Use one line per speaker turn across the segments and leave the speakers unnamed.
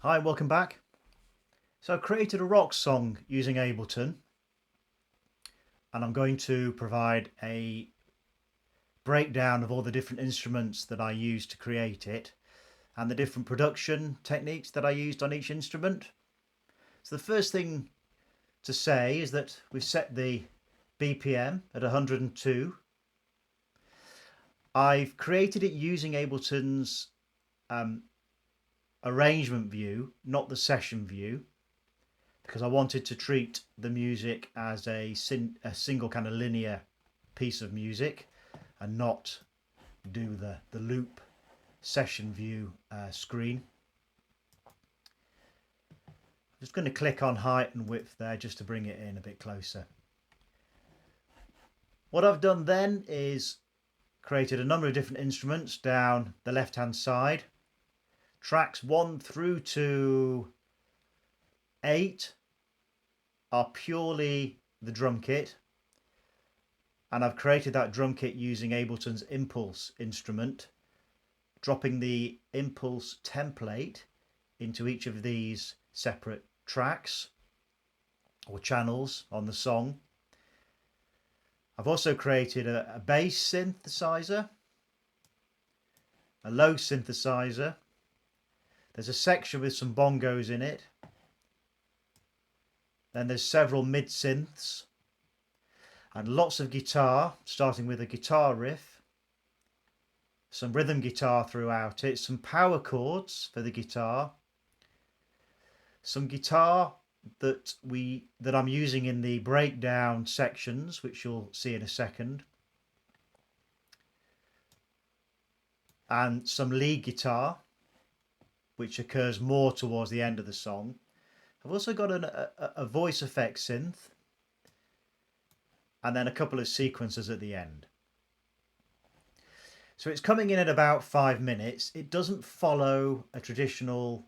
Hi, welcome back. So I created a rock song using Ableton, and I'm going to provide a breakdown of all the different instruments that I used to create it and the different production techniques that I used on each instrument. So the first thing to say is that we've set the BPM at 102. I've created it using Ableton's arrangement view, not the session view, because I wanted to treat the music as a single kind of linear piece of music and not do the loop session view screen. I'm just going to click on height and width there just to bring it in a bit closer. What I've done then is created a number of different instruments down the left hand side. Tracks 1 through to 8 are purely the drum kit, and I've created that drum kit using Ableton's Impulse instrument, dropping the Impulse template into each of these separate tracks or channels on the song. I've also created a bass synthesizer, a low synthesizer. There's a section with some bongos in it. Then there's several mid synths and lots of guitar, starting with a guitar riff, some rhythm guitar throughout it, some power chords for the guitar, some guitar that I'm using in the breakdown sections, which you'll see in a second, and some lead guitar, which occurs more towards the end of the song. I've also got a voice effect synth, and then a couple of sequences at the end. So it's coming in at about 5 minutes. It doesn't follow a traditional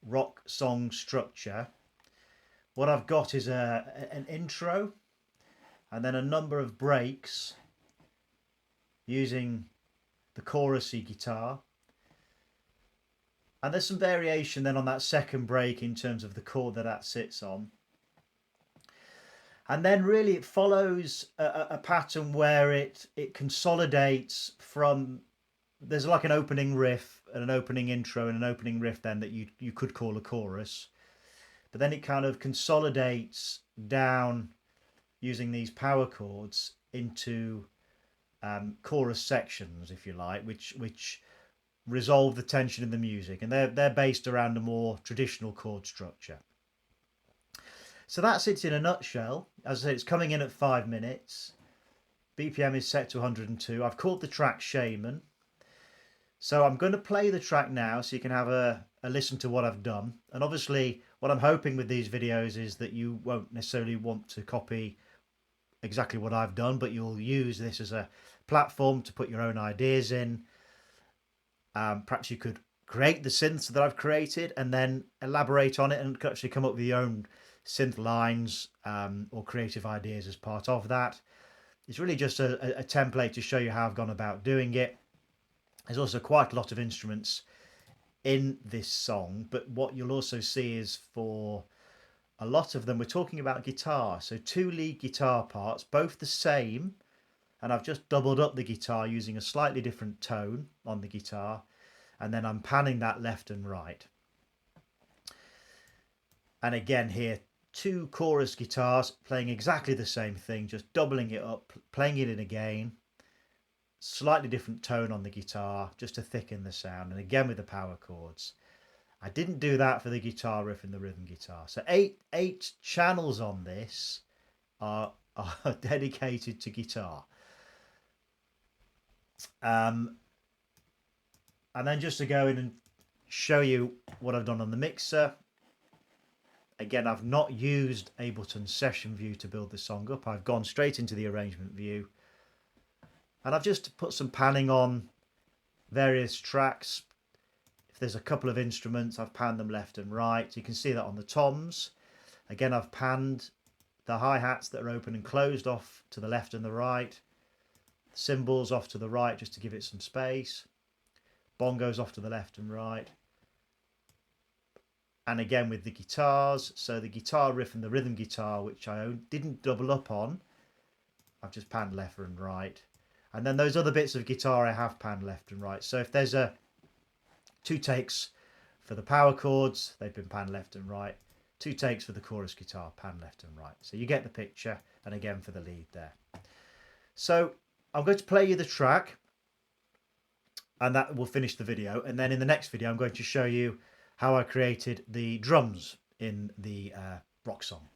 rock song structure. What I've got is an intro and then a number of breaks using the chorusy guitar. And there's some variation then on that second break in terms of the chord that sits on. And then really it follows a pattern where it consolidates from, there's like an opening riff and an opening intro and an opening riff then that you could call a chorus. But then it kind of consolidates down using these power chords into chorus sections, if you like, which resolve the tension in the music, and they're based around a more traditional chord structure. So that's it in a nutshell. As I say, it's coming in at 5 minutes. BPM is set to 102. I've called the track Shaman. So I'm going to play the track now so you can have a listen to what I've done. And obviously what I'm hoping with these videos is that you won't necessarily want to copy exactly what I've done, but you'll use this as a platform to put your own ideas in. Perhaps you could create the synths that I've created and then elaborate on it and actually come up with your own synth lines or creative ideas as part of that. It's really just a template to show you how I've gone about doing it. There's also quite a lot of instruments in this song, but what you'll also see is for a lot of them we're talking about guitar. So 2 lead guitar parts, both the same, and I've just doubled up the guitar using a slightly different tone on the guitar, and then I'm panning that left and right. And again here, 2 chorus guitars playing exactly the same thing, just doubling it up, playing it in again, slightly different tone on the guitar just to thicken the sound, and again with the power chords. I didn't do that for the guitar riff and the rhythm guitar. So eight channels on this are dedicated to guitar. And then just to go in and show you what I've done on the mixer. Again, I've not used Ableton's session view to build the song up. I've gone straight into the arrangement view. And I've just put some panning on various tracks. If there's a couple of instruments, I've panned them left and right. You can see that on the toms. Again, I've panned the hi-hats that are open and closed off to the left and the right. Cymbals off to the right just to give it some space. Bongos off to the left and right. and again with the guitars. So the guitar riff and the rhythm guitar, which I didn't double up on, I've just panned left and right. And then those other bits of guitar I have panned left and right. So if there's two takes for the power chords, they've been panned left and right. Two takes for the chorus guitar, pan left and right. So you get the picture, and again for the lead there. So I'm going to play you the track, and that will finish the video. And then in the next video, I'm going to show you how I created the drums in the rock song.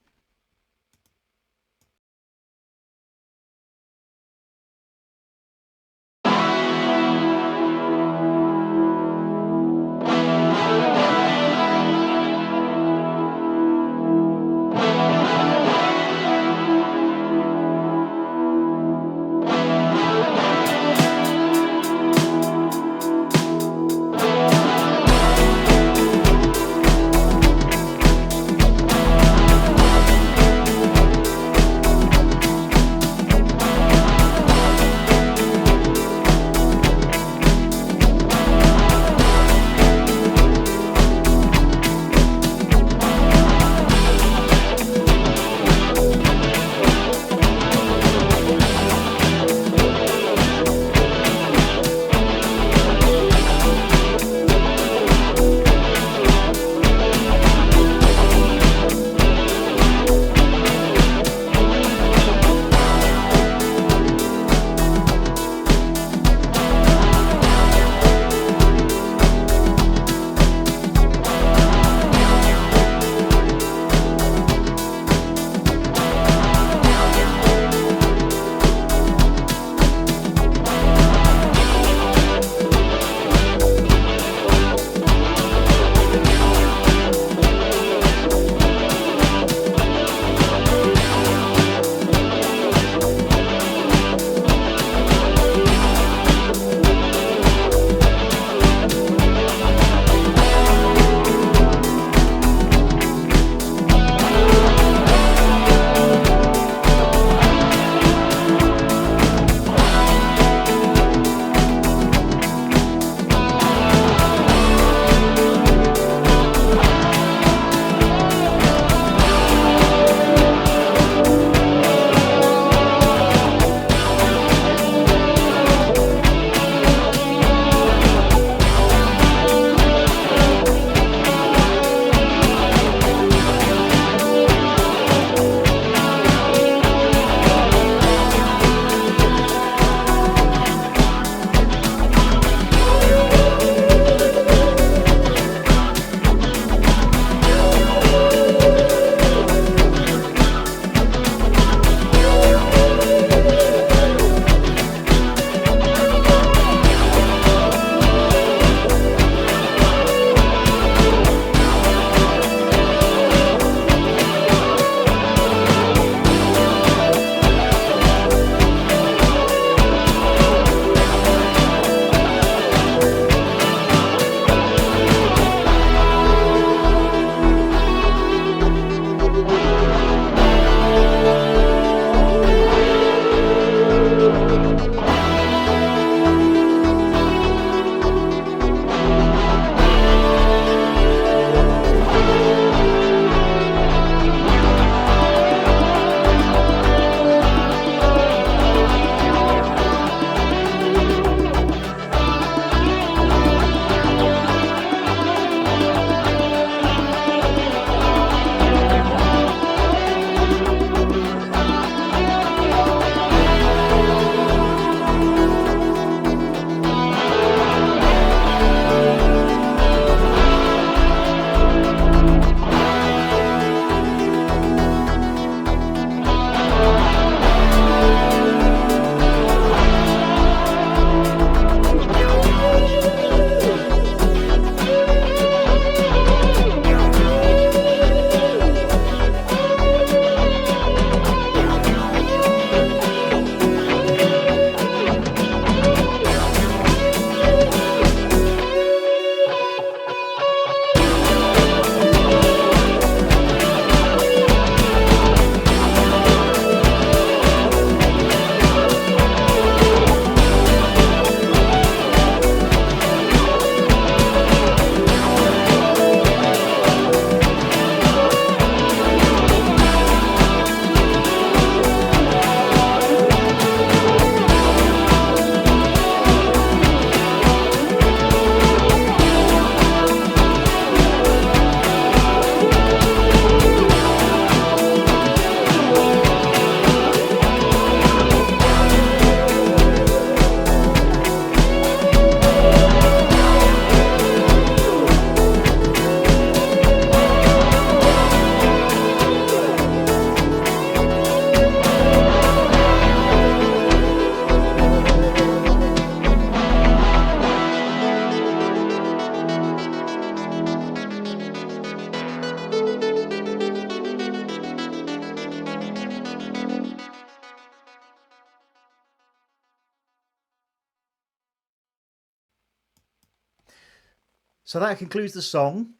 So that concludes the song.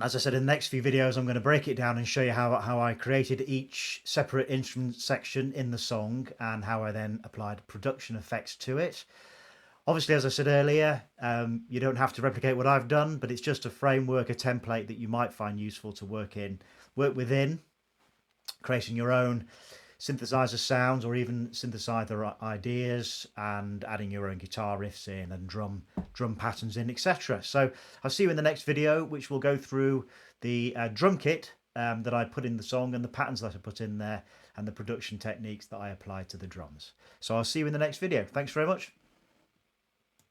As I said, in the next few videos, I'm going to break it down and show you how I created each separate instrument section in the song and how I then applied production effects to it. Obviously, as I said earlier, you don't have to replicate what I've done, but it's just a framework, a template that you might find useful to work within, creating your own synthesizer sounds or even synthesizer ideas, and adding your own guitar riffs in and drum patterns in, etc. So I'll see you in the next video, which will go through the drum kit that I put in the song and the patterns that I put in there and the production techniques that I applied to the drums. So I'll see you in the next video. Thanks very much.